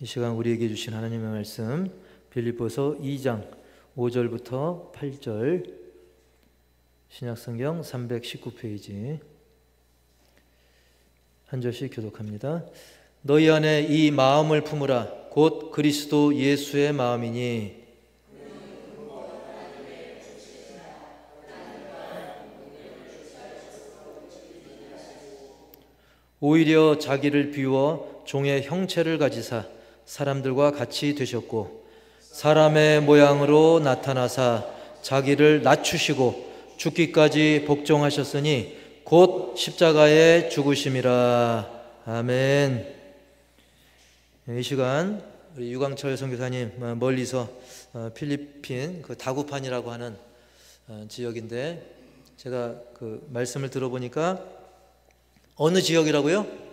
이 시간 우리에게 주신 하나님의 말씀 빌립보서 2장 5절부터 8절 신약성경 319페이지 한 절씩 교독합니다. 너희 안에 이 마음을 품으라. 곧 그리스도 예수의 마음이니 오히려 자기를 비워 종의 형체를 가지사 사람들과 같이 되셨고 사람의 모양으로 나타나사 자기를 낮추시고 죽기까지 복종하셨으니 곧 십자가에 죽으심이라. 아멘. 이 시간 우리 유광철 선교사님 멀리서 필리핀 그 다구판이라고 하는 지역인데 제가 그 말씀을 들어보니까 어느 지역이라고요?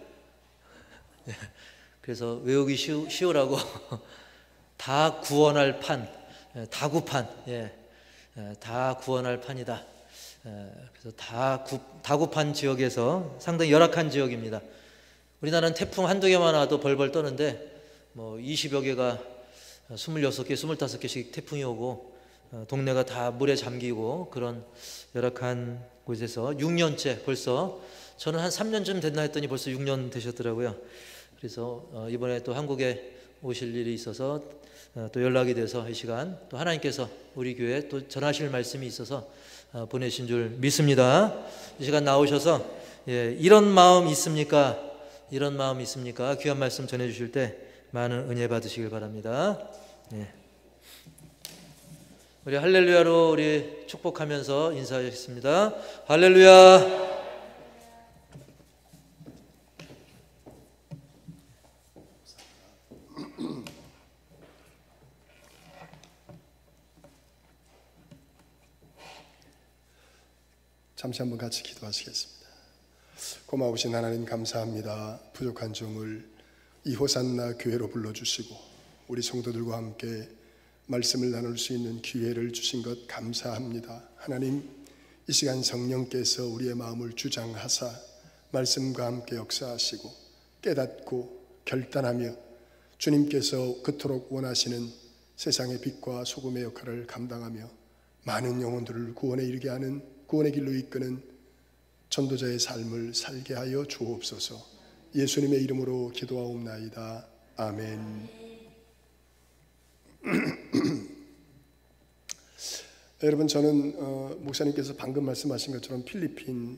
그래서 외우기 쉬우라고 다 구원할 판, 다구판, 다 구원할 판이다. 그래서 다구판 지역에서 상당히 열악한 지역입니다. 우리나라는 태풍 한두 개만 와도 벌벌 떠는데 뭐 20여 개가 26개, 25개씩 태풍이 오고 동네가 다 물에 잠기고 그런 열악한 곳에서 6년째 벌써 저는 한 3년쯤 됐나 했더니 벌써 6년 되셨더라고요. 그래서 이번에 또 한국에 오실 일이 있어서 또 연락이 돼서 이 시간 또 하나님께서 우리 교회에 또 전하실 말씀이 있어서 보내신 줄 믿습니다. 이 시간 나오셔서 이런 마음 있습니까? 이런 마음 있습니까? 귀한 말씀 전해주실 때 많은 은혜 받으시길 바랍니다. 우리 할렐루야로 우리 축복하면서 인사하겠습니다. 할렐루야. 잠시 한번 같이 기도하시겠습니다. 고마우신 하나님 감사합니다. 부족한 종을 이 호산나 교회로 불러주시고 우리 성도들과 함께 말씀을 나눌 수 있는 기회를 주신 것 감사합니다. 하나님, 이 시간 성령께서 우리의 마음을 주장하사 말씀과 함께 역사하시고 깨닫고 결단하며 주님께서 그토록 원하시는 세상의 빛과 소금의 역할을 감당하며 많은 영혼들을 구원에 이르게 하는 구원의 길로 이끄는 전도자의 삶을 살게 하여 주옵소서. 예수님의 이름으로 기도하옵나이다. 아멘. 여러분, 저는 목사님께서 방금 말씀하신 것처럼 필리핀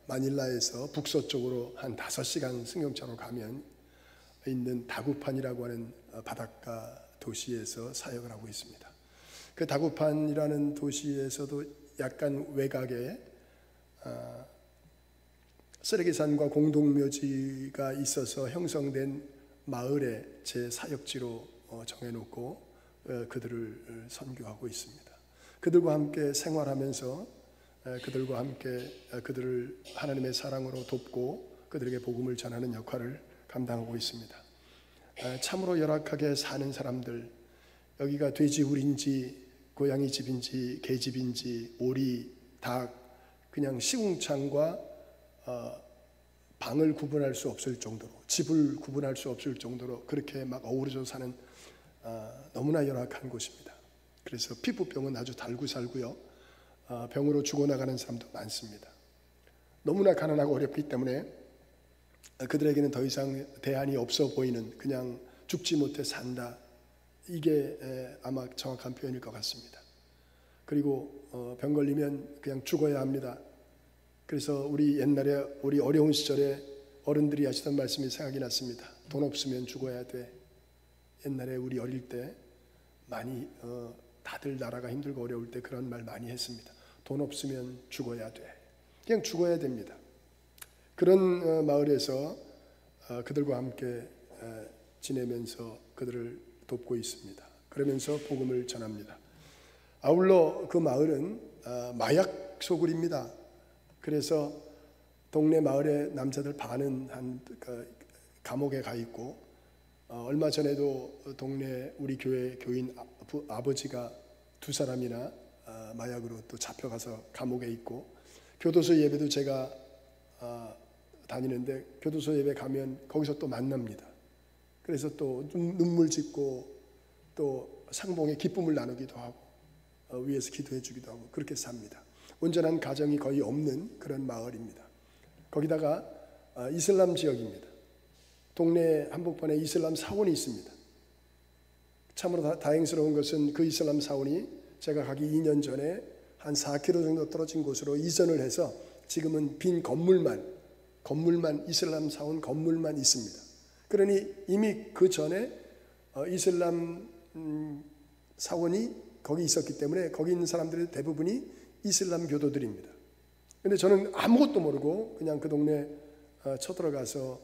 마닐라에서 북서쪽으로 한 5시간 승용차로 가면 있는 다구판이라고 하는 바닷가 도시에서 사역을 하고 있습니다. 그 다구판이라는 도시에서도 약간 외곽에 쓰레기산과 공동묘지가 있어서 형성된 마을에 제 사역지로 정해놓고 그들을 선교하고 있습니다. 그들과 함께 생활하면서 그들과 함께 그들을 하나님의 사랑으로 돕고 그들에게 복음을 전하는 역할을 감당하고 있습니다. 참으로 열악하게 사는 사람들, 여기가 돼지우리인지 고양이 집인지 개집인지 오리, 닭, 그냥 시궁창과 방을 구분할 수 없을 정도로, 집을 구분할 수 없을 정도로 그렇게 막 어우러져 사는 너무나 열악한 곳입니다. 그래서 피부병은 아주 달고 살고요, 병으로 죽어나가는 사람도 많습니다. 너무나 가난하고 어렵기 때문에 그들에게는 더 이상 대안이 없어 보이는, 그냥 죽지 못해 산다, 이게 아마 정확한 표현일 것 같습니다. 그리고 병 걸리면 그냥 죽어야 합니다. 그래서 우리 옛날에 우리 어려운 시절에 어른들이 하시던 말씀이 생각이 났습니다. 돈 없으면 죽어야 돼. 옛날에 우리 어릴 때 많이 다들 나라가 힘들고 어려울 때 그런 말 많이 했습니다. 돈 없으면 죽어야 돼. 그냥 죽어야 됩니다. 그런 마을에서 그들과 함께 지내면서 그들을 돕고 있습니다. 그러면서 복음을 전합니다. 아울러 그 마을은 마약 소굴입니다. 그래서 동네 마을의 남자들 반은 한 감옥에 가 있고, 얼마 전에도 동네 우리 교회 교인 아버지가 2사람이나 마약으로 또 잡혀가서 감옥에 있고, 교도소 예배도 제가 다니는데 교도소 예배 가면 거기서 또 만납니다. 그래서 또 눈물 짓고 또 상봉의 기쁨을 나누기도 하고 위에서 기도해 주기도 하고 그렇게 삽니다. 온전한 가정이 거의 없는 그런 마을입니다. 거기다가 이슬람 지역입니다. 동네 한복판에 이슬람 사원이 있습니다. 참으로 다행스러운 것은 그 이슬람 사원이 제가 가기 2년 전에 한 4km 정도 떨어진 곳으로 이전을 해서 지금은 빈 건물만 이슬람 사원 건물만 있습니다. 그러니 이미 그 전에 이슬람 사원이 거기 있었기 때문에 거기 있는 사람들의 대부분이 이슬람 교도들입니다. 근데 저는 아무것도 모르고 그냥 그 동네 쳐들어가서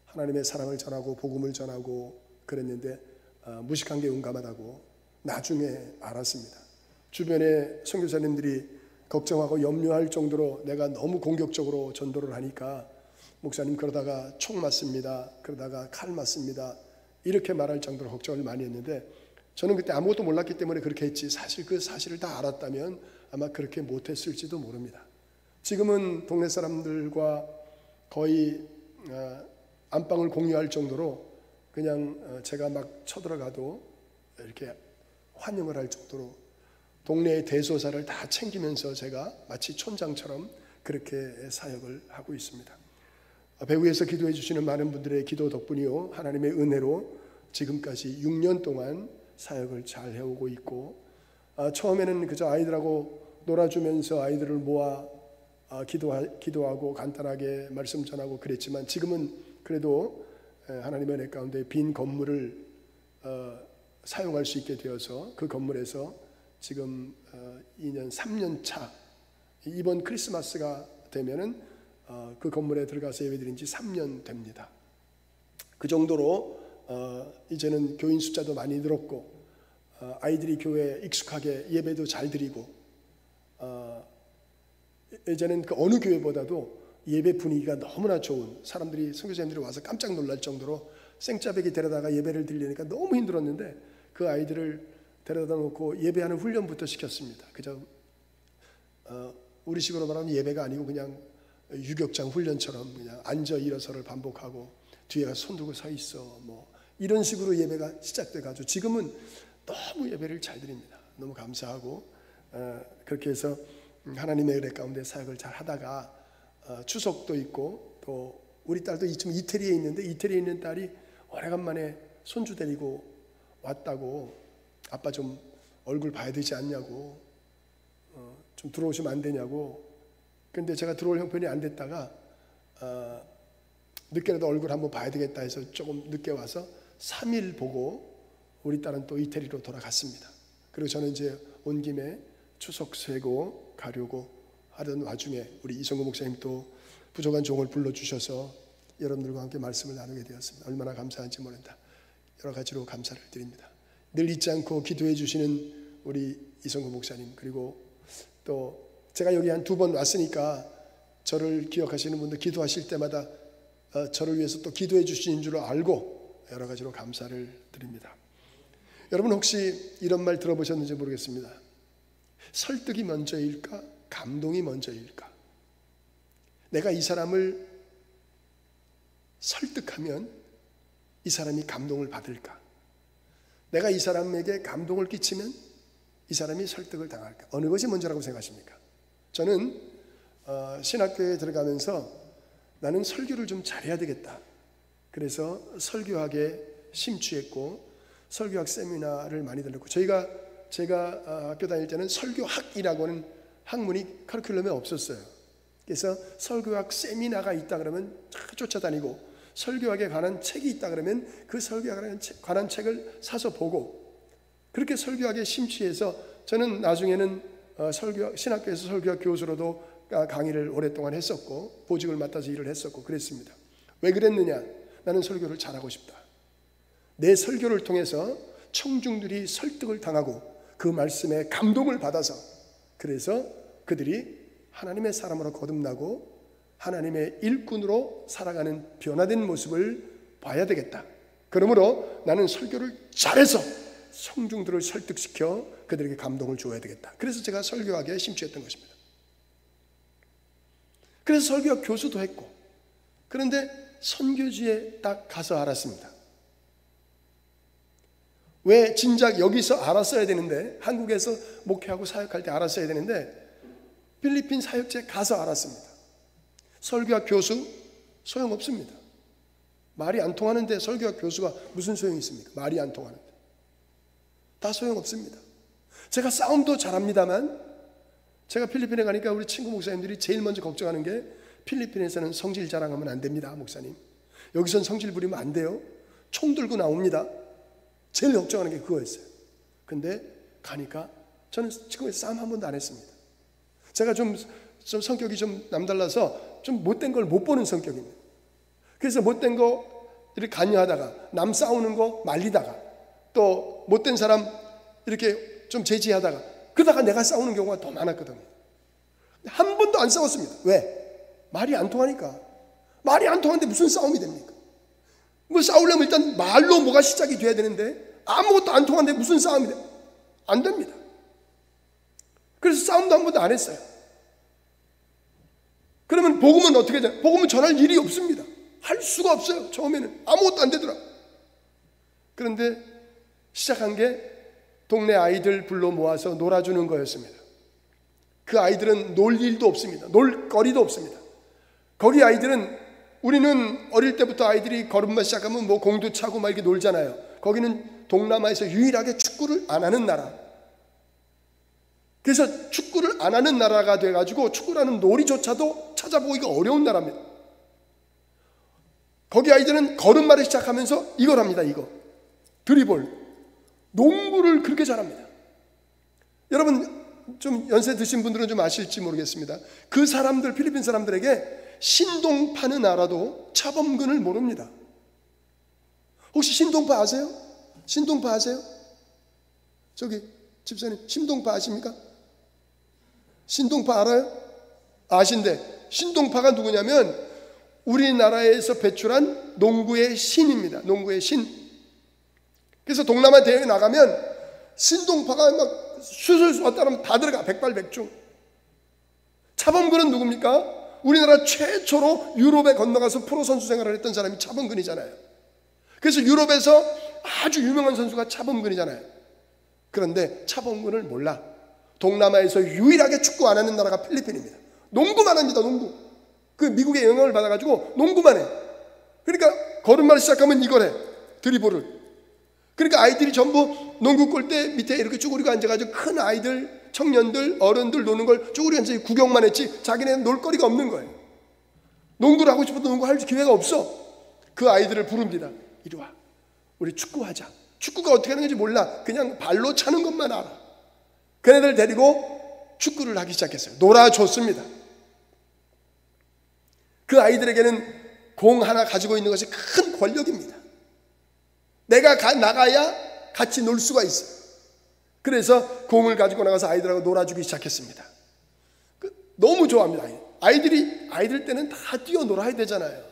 하나님의 사랑을 전하고 복음을 전하고 그랬는데 무식한 게 용감하다고 나중에 알았습니다. 주변에 선교사님들이 걱정하고 염려할 정도로 내가 너무 공격적으로 전도를 하니까 목사님 그러다가 총 맞습니다. 그러다가 칼 맞습니다. 이렇게 말할 정도로 걱정을 많이 했는데 저는 그때 아무것도 몰랐기 때문에 그렇게 했지 사실 그 사실을 다 알았다면 아마 그렇게 못했을지도 모릅니다. 지금은 동네 사람들과 거의 안방을 공유할 정도로 그냥 제가 막 쳐들어가도 이렇게 환영을 할 정도로 동네의 대소사를 다 챙기면서 제가 마치 촌장처럼 그렇게 사역을 하고 있습니다. 배후에서 기도해 주시는 많은 분들의 기도 덕분이요 하나님의 은혜로 지금까지 6년 동안 사역을 잘 해오고 있고 처음에는 그저 아이들하고 놀아주면서 아이들을 모아 기도하고 간단하게 말씀 전하고 그랬지만 지금은 그래도 하나님의 은혜 가운데 빈 건물을 사용할 수 있게 되어서 그 건물에서 지금 2년 3년 차 이번 크리스마스가 되면은 그 건물에 들어가서 예배드린 지 3년 됩니다. 그 정도로 이제는 교인 숫자도 많이 늘었고 아이들이 교회에 익숙하게 예배도 잘 드리고 이제는 그 어느 교회보다도 예배 분위기가 너무나 좋은 사람들이 선교사님들이 와서 깜짝 놀랄 정도로 생짜배기 데려다가 예배를 드리려니까 너무 힘들었는데 그 아이들을 데려다 놓고 예배하는 훈련부터 시켰습니다. 그저 우리식으로 말하면 예배가 아니고 그냥 유격장 훈련처럼 그냥 앉아 일어서를 반복하고 뒤에 가서 손 들고 서 있어 뭐 이런 식으로 예배가 시작돼 가지고 지금은 너무 예배를 잘 드립니다. 너무 감사하고 그렇게 해서 하나님의 은혜 가운데 사역을 잘 하다가 추석도 있고 또 우리 딸도 지금 이태리에 있는데 이태리에 있는 딸이 오래간만에 손주 데리고 왔다고 아빠 좀 얼굴 봐야 되지 않냐고 좀 들어오시면 안 되냐고. 근데 제가 들어올 형편이 안 됐다가 늦게라도 얼굴 한번 봐야 되겠다 해서 조금 늦게 와서 3일 보고 우리 딸은 또 이태리로 돌아갔습니다. 그리고 저는 이제 온 김에 추석 쇠고 가려고 하던 와중에 우리 이성구 목사님 또 부족한 종을 불러주셔서 여러분들과 함께 말씀을 나누게 되었습니다. 얼마나 감사한지 모른다. 여러 가지로 감사를 드립니다. 늘 잊지 않고 기도해 주시는 우리 이성구 목사님 그리고 또 제가 여기 한 2번 왔으니까 저를 기억하시는 분들 기도하실 때마다 저를 위해서 또 기도해 주시는 줄 알고 여러 가지로 감사를 드립니다. 여러분 혹시 이런 말 들어보셨는지 모르겠습니다. 설득이 먼저일까? 감동이 먼저일까? 내가 이 사람을 설득하면 이 사람이 감동을 받을까? 내가 이 사람에게 감동을 끼치면 이 사람이 설득을 당할까? 어느 것이 먼저라고 생각하십니까? 저는 신학교에 들어가면서 나는 설교를 좀 잘해야 되겠다. 그래서 설교학에 심취했고 설교학 세미나를 많이 들었고 제가 학교 다닐 때는 설교학이라고 하는 학문이 커리큘럼에 없었어요. 그래서 설교학 세미나가 있다 그러면 쫓아다니고 설교학에 관한 책이 있다 그러면 그 설교학에 관한 책을 사서 보고 그렇게 설교학에 심취해서 저는 나중에는 신학교에서 설교학 교수로도 강의를 오랫동안 했었고 보직을 맡아서 일을 했었고 그랬습니다. 왜 그랬느냐? 나는 설교를 잘하고 싶다. 내 설교를 통해서 청중들이 설득을 당하고 그 말씀에 감동을 받아서 그래서 그들이 하나님의 사람으로 거듭나고 하나님의 일꾼으로 살아가는 변화된 모습을 봐야 되겠다. 그러므로 나는 설교를 잘해서 청중들을 설득시켜 그들에게 감동을 줘야 되겠다. 그래서 제가 설교학에 심취했던 것입니다. 그래서 설교학 교수도 했고 그런데 선교지에 딱 가서 알았습니다. 왜 진작 여기서 알았어야 되는데, 한국에서 목회하고 사역할 때 알았어야 되는데 필리핀 사역지에 가서 알았습니다. 설교학 교수 소용없습니다. 말이 안 통하는데 설교학 교수가 무슨 소용이 있습니까? 말이 안 통하는데 다 소용없습니다. 제가 싸움도 잘합니다만, 제가 필리핀에 가니까 우리 친구 목사님들이 제일 먼저 걱정하는 게, 필리핀에서는 성질 자랑하면 안 됩니다, 목사님. 여기선 성질 부리면 안 돼요. 총 들고 나옵니다. 제일 걱정하는 게 그거였어요. 근데 가니까 저는 지금 싸움 한 번도 안 했습니다. 제가 좀 성격이 좀 남달라서 좀 못된 걸 못 보는 성격입니다. 그래서 못된 거 이렇게 관여하다가, 남 싸우는 거 말리다가, 또 못된 사람 이렇게 좀 제지하다가, 그러다가 내가 싸우는 경우가 더 많았거든요. 한 번도 안 싸웠습니다. 왜? 말이 안 통하니까. 말이 안 통하는데 무슨 싸움이 됩니까? 뭐 싸우려면 일단 말로 뭐가 시작이 돼야 되는데, 아무것도 안 통하는데 무슨 싸움이 돼? 안 됩니다. 그래서 싸움도 한 번도 안 했어요. 그러면 복음은 어떻게 되나? 복음은 전할 일이 없습니다. 할 수가 없어요. 처음에는 아무것도 안 되더라. 그런데 시작한 게 동네 아이들 불러 모아서 놀아주는 거였습니다. 그 아이들은 놀 일도 없습니다. 놀 거리도 없습니다. 거기 아이들은, 우리는 어릴 때부터 아이들이 걸음마 시작하면 뭐 공도 차고 막 이렇게 놀잖아요. 거기는 동남아에서 유일하게 축구를 안 하는 나라. 그래서 축구를 안 하는 나라가 돼가지고 축구라는 놀이조차도 찾아보기가 어려운 나라입니다. 거기 아이들은 걸음마를 시작하면서 이걸 합니다. 이거 드리블, 농구를 그렇게 잘합니다. 여러분 좀 연세 드신 분들은 좀 아실지 모르겠습니다. 그 사람들, 필리핀 사람들에게 신동파는 알아도 차범근을 모릅니다. 혹시 신동파 아세요? 신동파 아세요? 저기 집사님, 신동파 아십니까? 신동파 알아요? 아신대. 신동파가 누구냐면 우리나라에서 배출한 농구의 신입니다. 농구의 신. 그래서 동남아 대회에 나가면 신동파가 막 수술수 왔다 하면 다 들어가. 백발백중. 차범근은 누굽니까? 우리나라 최초로 유럽에 건너가서 프로 선수 생활을 했던 사람이 차범근이잖아요. 그래서 유럽에서 아주 유명한 선수가 차범근이잖아요. 그런데 차범근을 몰라. 동남아에서 유일하게 축구 안 하는 나라가 필리핀입니다. 농구만 합니다. 농구. 그 미국의 영향을 받아가지고 농구만 해. 그러니까 걸음마를 시작하면 이걸 해. 드리블을. 그러니까 아이들이 전부 농구 골대 밑에 이렇게 쭈그리고 앉아가지고 큰 아이들, 청년들, 어른들 노는 걸 쭈그리고 앉아서 구경만 했지 자기네는 놀 거리가 없는 거예요. 농구를 하고 싶어도 농구할 기회가 없어. 그 아이들을 부릅니다. 이리 와. 우리 축구하자. 축구가 어떻게 하는 건지 몰라. 그냥 발로 차는 것만 알아. 그네들 데리고 축구를 하기 시작했어요. 놀아줬습니다. 그 아이들에게는 공 하나 가지고 있는 것이 큰 권력입니다. 내가 나가야 같이 놀 수가 있어요. 그래서 공을 가지고 나가서 아이들하고 놀아주기 시작했습니다. 너무 좋아합니다. 아이들 때는 다 뛰어놀아야 되잖아요.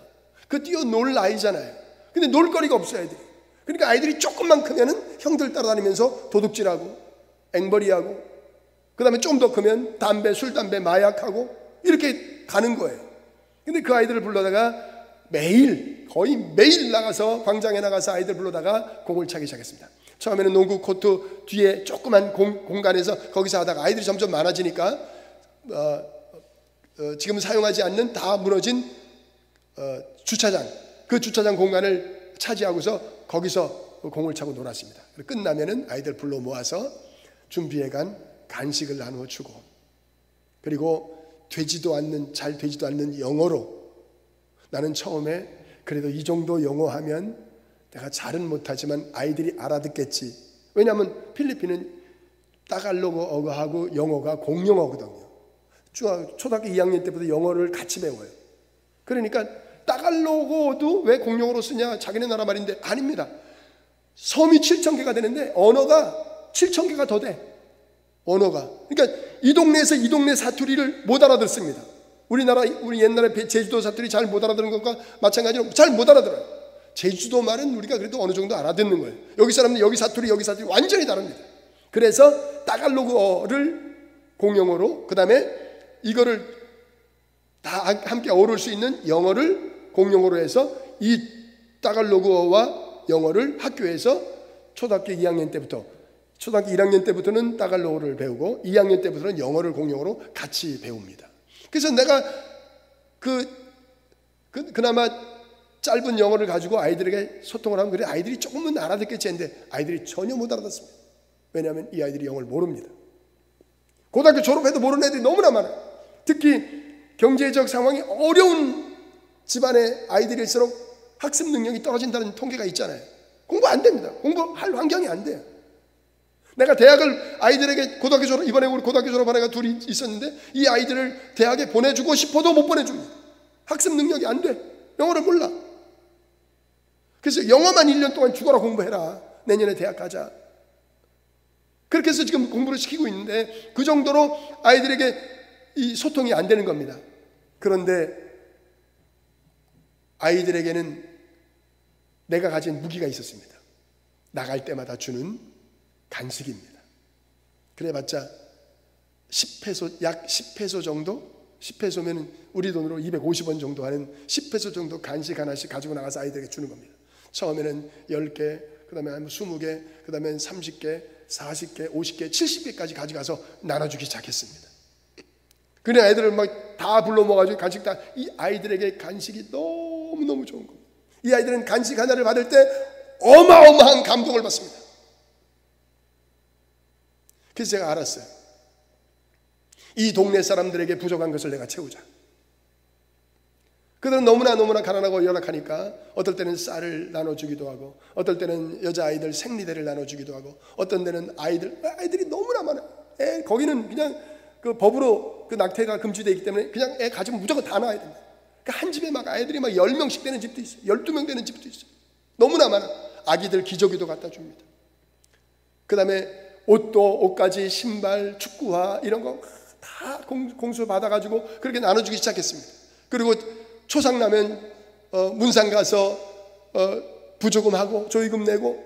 그 뛰어놀 나이잖아요. 근데 놀 거리가 없어요, 아이들이. 그러니까 아이들이 조금만 크면은 형들 따라다니면서 도둑질하고 앵벌이하고, 그 다음에 좀 더 크면 담배, 술, 담배, 마약하고 이렇게 가는 거예요. 근데 그 아이들을 불러다가 매일, 거의 매일 나가서 광장에 나가서 아이들 불러다가 공을 차기 시작했습니다. 처음에는 농구 코트 뒤에 조그만 공간에서 거기서 하다가 아이들이 점점 많아지니까 지금 사용하지 않는 다 무너진 주차장, 그 주차장 공간을 차지하고서 거기서 공을 차고 놀았습니다. 끝나면은 아이들 불러 모아서 준비해간 간식을 나누어 주고, 그리고 잘 되지도 않는 영어로, 나는 처음에 그래도 이 정도 영어 하면 내가 잘은 못하지만 아이들이 알아듣겠지. 왜냐하면 필리핀은 따갈로그어하고 영어가 공용어거든요. 초등학교 2학년 때부터 영어를 같이 배워요. 그러니까 따갈로그도 왜 공용어로 쓰냐? 자기네 나라 말인데 아닙니다. 섬이 7,000개가 되는데 언어가 7,000개가 더 돼. 언어가. 그러니까 이 동네에서 이 동네 사투리를 못 알아듣습니다. 우리 옛날에 제주도 사투리 잘 못 알아듣는 것과 마찬가지로 잘 못 알아들어요. 제주도 말은 우리가 그래도 어느 정도 알아듣는 거예요. 여기 사람들 여기 사투리 완전히 다릅니다. 그래서 따갈로그어를 공용어로, 그 다음에 이거를 다 함께 어우를 수 있는 영어를 공용어로 해서 이 따갈로그어와 영어를 학교에서 초등학교 2학년 때부터, 초등학교 1학년 때부터는 따갈로그를 배우고 2학년 때부터는 영어를 공용어로 같이 배웁니다. 그래서 내가 그나마 짧은 영어를 가지고 아이들에게 소통을 하면 그래 아이들이 조금은 알아듣겠지 했는데 아이들이 전혀 못 알아듣습니다. 왜냐하면 이 아이들이 영어를 모릅니다. 고등학교 졸업해도 모르는 애들이 너무나 많아요. 특히 경제적 상황이 어려운 집안의 아이들일수록 학습 능력이 떨어진다는 통계가 있잖아요. 공부 안 됩니다. 공부할 환경이 안 돼요. 내가 대학을 아이들에게 고등학교 졸업, 이번에 우리 고등학교 졸업한 애가 둘이 있었는데 이 아이들을 대학에 보내주고 싶어도 못 보내줍니다. 학습 능력이 안 돼. 영어를 몰라. 그래서 영어만 1년 동안 죽어라 공부해라. 내년에 대학 가자. 그렇게 해서 지금 공부를 시키고 있는데 그 정도로 아이들에게 이 소통이 안 되는 겁니다. 그런데 아이들에게는 내가 가진 무기가 있었습니다. 나갈 때마다 주는 간식입니다. 그래봤자 10페소, 약 10페소 정도? 10페소면 우리 돈으로 250원 정도 하는 10페소 정도 간식 하나씩 가지고 나가서 아이들에게 주는 겁니다. 처음에는 10개, 그 다음에 20개, 그 다음에 30개, 40개, 50개, 70개까지 가져가서 나눠주기 시작했습니다. 그래 아이들을 막 다 불러 모아가지고 간식 다, 이 아이들에게 간식이 너무너무 좋은 겁니다. 이 아이들은 간식 하나를 받을 때 어마어마한 감동을 받습니다. 그래서 제가 알았어요. 이 동네 사람들에게 부족한 것을 내가 채우자. 그들은 너무나 가난하고 열악하니까 어떨 때는 쌀을 나눠주기도 하고 어떨 때는 여자아이들 생리대를 나눠주기도 하고 어떤 데는 아이들이 너무나 많아요. 거기는 그냥 그 법으로 그 낙태가 금지되어 있기 때문에 그냥 애 가지면 무조건 다 놔야 됩니다. 그러니까 한 집에 막 아이들이 막 10명씩 되는 집도 있어요. 12명 되는 집도 있어요. 너무나 많아. 아기들 기저귀도 갖다 줍니다. 그 다음에 옷가지, 신발, 축구화 이런 거 다 공수 받아가지고 그렇게 나눠주기 시작했습니다. 그리고 초상 나면 문상 가서 부조금하고 조의금 내고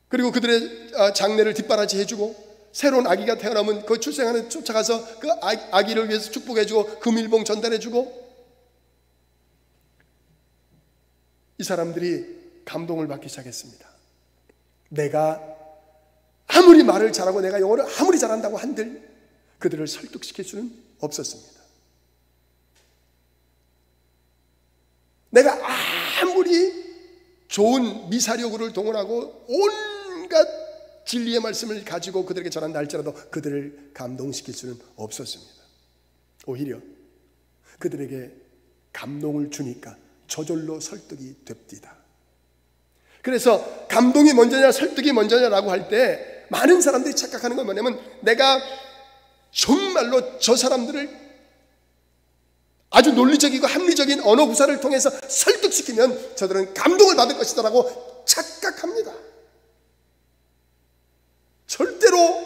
그리고 그들의 장례를 뒷바라지 해주고 새로운 아기가 태어나면 그 출생하는 쫓아가서 그 아기를 위해서 축복해주고 금일봉 전달해주고 이 사람들이 감동을 받기 시작했습니다. 내가 아무리 말을 잘하고 내가 영어를 아무리 잘한다고 한들 그들을 설득시킬 수는 없었습니다. 내가 아무리 좋은 미사력을 동원하고 온갖 진리의 말씀을 가지고 그들에게 전한다 할지라도 그들을 감동시킬 수는 없었습니다. 오히려 그들에게 감동을 주니까 저절로 설득이 됩니다. 그래서 감동이 먼저냐 설득이 먼저냐라고 할 때 많은 사람들이 착각하는 건 뭐냐면 내가 정말로 저 사람들을 아주 논리적이고 합리적인 언어 구사를 통해서 설득시키면 저들은 감동을 받을 것이다라고 착각합니다. 절대로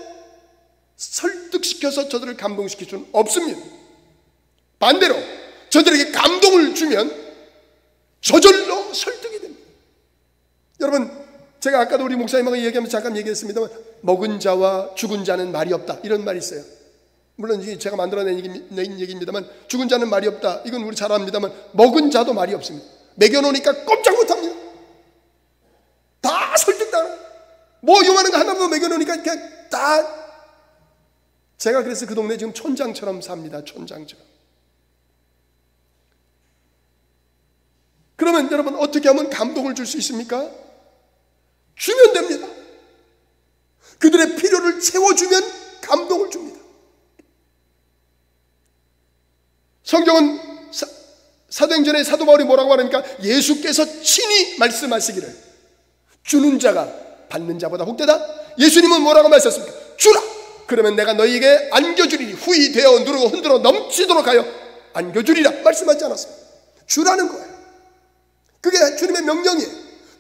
설득시켜서 저들을 감동시킬 수는 없습니다. 반대로 저들에게 감동을 주면 저절로 설득이 됩니다. 여러분 제가 아까도 우리 목사님하고 얘기하면서 잠깐 얘기했습니다만 먹은 자와 죽은 자는 말이 없다 이런 말이 있어요. 물론 제가 만들어낸 얘기입니다만 죽은 자는 말이 없다 이건 우리 잘 압니다만 먹은 자도 말이 없습니다. 먹여놓으니까 꼼짝 못합니다. 다 설득당해요. 뭐 요만한 거 하나도 먹여놓으니까 그냥 다. 제가 그래서 그 동네 지금 촌장처럼 삽니다. 촌장처럼. 그러면 여러분 어떻게 하면 감동을 줄 수 있습니까? 주면 됩니다. 그들의 필요를 채워주면 감동을 줍니다. 성경은 사도행전에 사도 바울이 뭐라고 하니까 예수께서 친히 말씀하시기를 주는 자가 받는 자보다 복되다. 예수님은 뭐라고 말씀하셨습니까? 주라. 그러면 내가 너희에게 안겨주리니 후히 되어 누르고 흔들어 넘치도록 하여 안겨주리라 말씀하지 않았습니까? 주라는 거예요. 그게 주님의 명령이에요.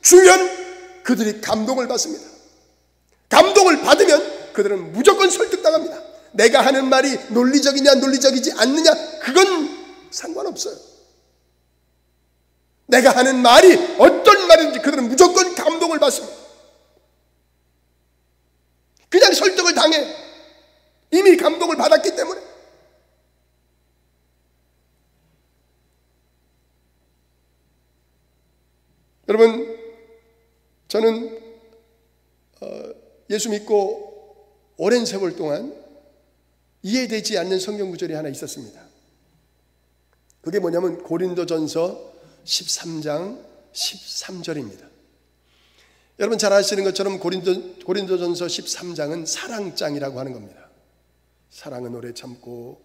주면 그들이 감동을 받습니다. 감동을 받으면 그들은 무조건 설득당합니다. 내가 하는 말이 논리적이냐 논리적이지 않느냐 그건 상관없어요. 내가 하는 말이 어떤 말인지 그들은 무조건 감동을 받습니다. 그냥 설득을 당해. 이미 감동을 받았기 때문에. 여러분 저는 예수 믿고 오랜 세월 동안 이해되지 않는 성경 구절이 하나 있었습니다. 그게 뭐냐면 고린도전서 13장 13절입니다. 여러분 잘 아시는 것처럼 고린도전서 13장은 사랑장이라고 하는 겁니다. 사랑은 오래 참고,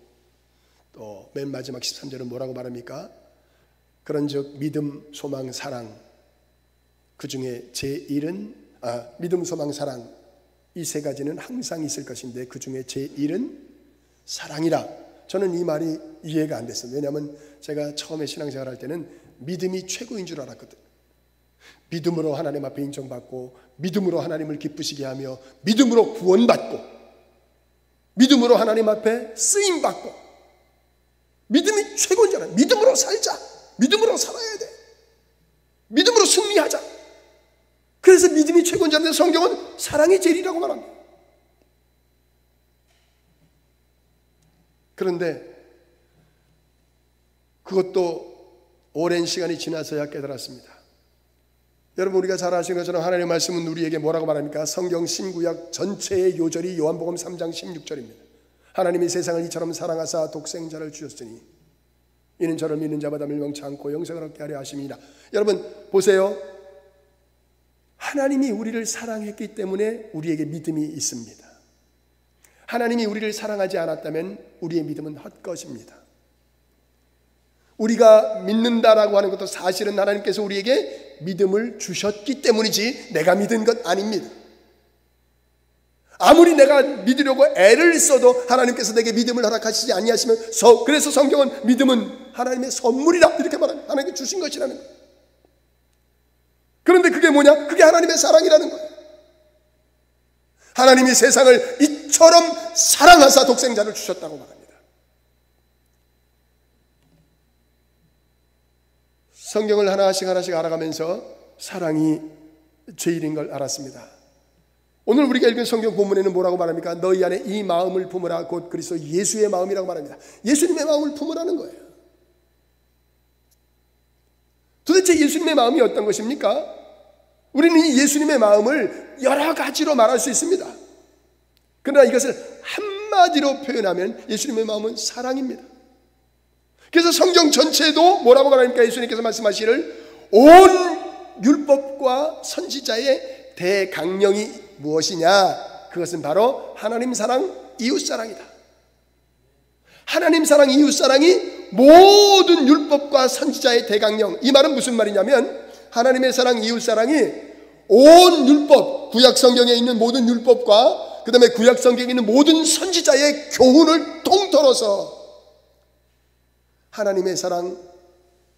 또 맨 마지막 13절은 뭐라고 말합니까? 그런즉 믿음, 소망, 사랑, 그 중에 제1은 믿음, 소망, 사랑, 이 세 가지는 항상 있을 것인데 그 중에 제1은 사랑이라. 저는 이 말이 이해가 안 됐어요. 왜냐하면 제가 처음에 신앙생활 할 때는 믿음이 최고인 줄 알았거든요. 믿음으로 하나님 앞에 인정받고, 믿음으로 하나님을 기쁘시게 하며, 믿음으로 구원받고, 믿음으로 하나님 앞에 쓰임받고, 믿음이 최고인 줄 알아요. 믿음으로 살자, 믿음으로 살아야 돼, 믿음으로 승리하자. 그래서 믿음이 최고인 줄 알았는데 성경은 사랑이 제일이라고 말합니다. 그런데 그것도 오랜 시간이 지나서야 깨달았습니다. 여러분, 우리가 잘 아시는 것처럼 하나님의 말씀은 우리에게 뭐라고 말합니까? 성경 신구약 전체의 요절이 요한복음 3장 16절입니다. 하나님이 세상을 이처럼 사랑하사 독생자를 주셨으니 이는 저를 믿는 자마다 멸망치 않고 영생을 얻게 하려 하심이니라. 여러분 보세요. 하나님이 우리를 사랑했기 때문에 우리에게 믿음이 있습니다. 하나님이 우리를 사랑하지 않았다면 우리의 믿음은 헛것입니다. 우리가 믿는다라고 하는 것도 사실은 하나님께서 우리에게 믿음을 주셨기 때문이지 내가 믿은 것 아닙니다. 아무리 내가 믿으려고 애를 써도 하나님께서 내게 믿음을 허락하시지 아니하시면 그래서 성경은 믿음은 하나님의 선물이라 이렇게 말합니다. 하나님께 주신 것이라는 거예요. 그런데 그게 뭐냐? 그게 하나님의 사랑이라는 거예요. 하나님이 세상을 이처럼 사랑하사 독생자를 주셨다고 말합니다. 성경을 하나씩 알아가면서 사랑이 죄일인 걸 알았습니다. 오늘 우리가 읽은 성경 본문에는 뭐라고 말합니까? 너희 안에 이 마음을 품으라 곧 그리스도 예수의 마음이라고 말합니다. 예수님의 마음을 품으라는 거예요. 도대체 예수님의 마음이 어떤 것입니까? 우리는 이 예수님의 마음을 여러 가지로 말할 수 있습니다. 그러나 이것을 한마디로 표현하면 예수님의 마음은 사랑입니다. 그래서 성경 전체도 뭐라고 말합니까? 예수님께서 말씀하시기를 온 율법과 선지자의 대강령이 무엇이냐? 그것은 바로 하나님 사랑, 이웃 사랑이다. 하나님 사랑, 이웃 사랑이 모든 율법과 선지자의 대강령. 이 말은 무슨 말이냐면 하나님의 사랑, 이웃 사랑이 온 율법, 구약 성경에 있는 모든 율법과 그 다음에 구약 성경에 있는 모든 선지자의 교훈을 통틀어서 하나님의 사랑,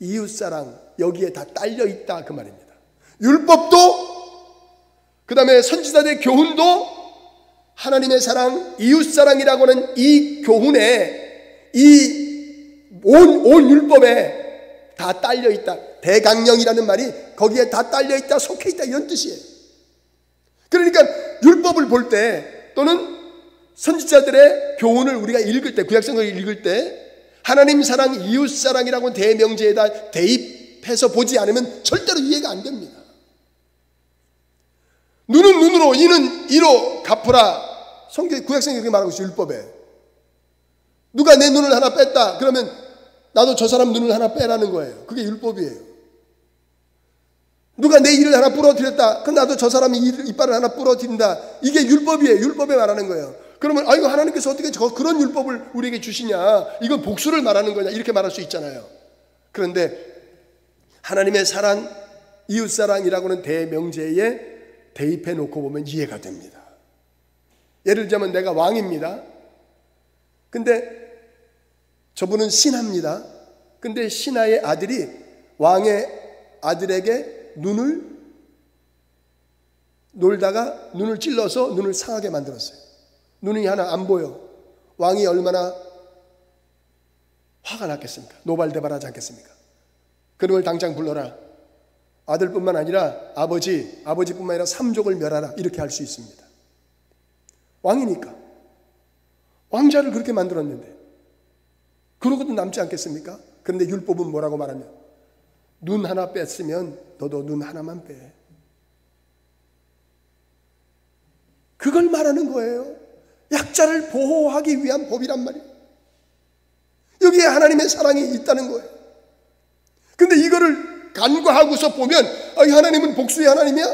이웃 사랑 여기에 다 딸려 있다 그 말입니다. 율법도 그 다음에 선지자들의 교훈도 하나님의 사랑, 이웃 사랑이라고 하는 이 교훈에 이 온 율법에 다 딸려 있다. 대강령이라는 말이 거기에 다 딸려 있다, 속해 있다 이런 뜻이에요. 그러니까 율법을 볼 때 또는 선지자들의 교훈을 우리가 읽을 때, 구약성경을 읽을 때 하나님 사랑, 이웃 사랑이라고 대명제에다 대입해서 보지 않으면 절대로 이해가 안 됩니다. 눈은 눈으로, 이는 이로 갚으라. 성경 구약성경이 그렇게 말하고 있어요. 율법에 누가 내 눈을 하나 뺐다 그러면 나도 저 사람 눈을 하나 빼라는 거예요. 그게 율법이에요. 누가 내 이를 하나 부러뜨렸다 그럼 나도 저 사람이 이빨을 하나 부러뜨린다. 이게 율법이에요. 율법에 말하는 거예요. 그러면 아이고 하나님께서 어떻게 그런 율법을 우리에게 주시냐, 이건 복수를 말하는 거냐 이렇게 말할 수 있잖아요. 그런데 하나님의 사랑, 이웃사랑이라고는 대명제에 대입해 놓고 보면 이해가 됩니다. 예를 들자면 내가 왕입니다. 근데 저분은 신하입니다. 근데 신하의 아들이 왕의 아들에게 놀다가 눈을 찔러서 눈을 상하게 만들었어요. 눈이 하나 안 보여. 왕이 얼마나 화가 났겠습니까? 노발대발하지 않겠습니까? 그놈을 당장 불러라. 아들뿐만 아니라 아버지뿐만 아니라 삼족을 멸하라. 이렇게 할 수 있습니다. 왕이니까. 왕자를 그렇게 만들었는데 그러고도 남지 않겠습니까? 그런데 율법은 뭐라고 말하면 눈 하나 뺐으면 너도 눈 하나만 빼. 그걸 말하는 거예요. 약자를 보호하기 위한 법이란 말이에요. 여기에 하나님의 사랑이 있다는 거예요. 근데 이거를 간과하고서 보면 하나님은 복수의 하나님이야?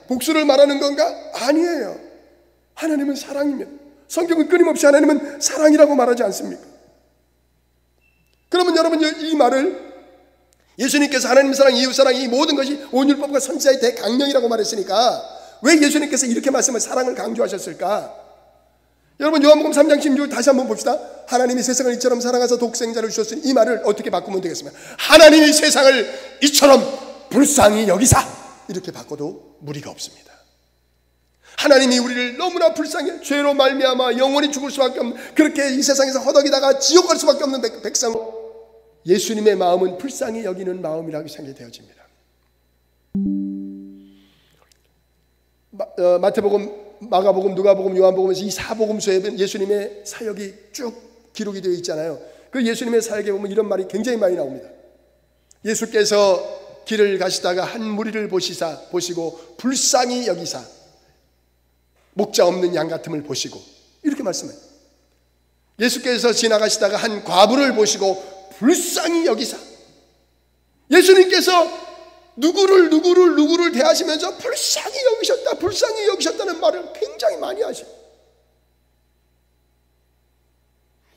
복수를 말하는 건가? 아니에요. 하나님은 사랑입니다. 성경은 끊임없이 하나님은 사랑이라고 말하지 않습니까? 그러면 여러분 이 말을 예수님께서 하나님 사랑, 이웃 사랑 이 모든 것이 온율법과 선지자의 대강령이라고 말했으니까 왜 예수님께서 이렇게 말씀을 사랑을 강조하셨을까? 여러분 요한복음 3장 16절 다시 한번 봅시다. 하나님이 세상을 이처럼 사랑하사 독생자를 주셨으니 이 말을 어떻게 바꾸면 되겠습니까? 하나님이 세상을 이처럼 불쌍히 여기사 이렇게 바꿔도 무리가 없습니다. 하나님이 우리를 너무나 불쌍히 죄로 말미암아 영원히 죽을 수밖에 없는 그렇게 이 세상에서 허덕이다가 지옥 갈 수밖에 없는 백성 예수님의 마음은 불쌍히 여기는 마음이라고 생각이 되어집니다. 마태복음, 마가복음, 누가복음, 요한복음에서 이 사복음서에 예수님의 사역이 쭉 기록이 되어 있잖아요. 그 예수님의 사역에 보면 이런 말이 굉장히 많이 나옵니다. 예수께서 길을 가시다가 한 무리를 보시고 불쌍히 여기사 목자 없는 양 같음을 보시고 이렇게 말씀해요. 예수께서 지나가시다가 한 과부를 보시고 불쌍히 여기사 예수님께서 누구를 대하시면서 불쌍히 여기셨다는 말을 굉장히 많이 하셔요.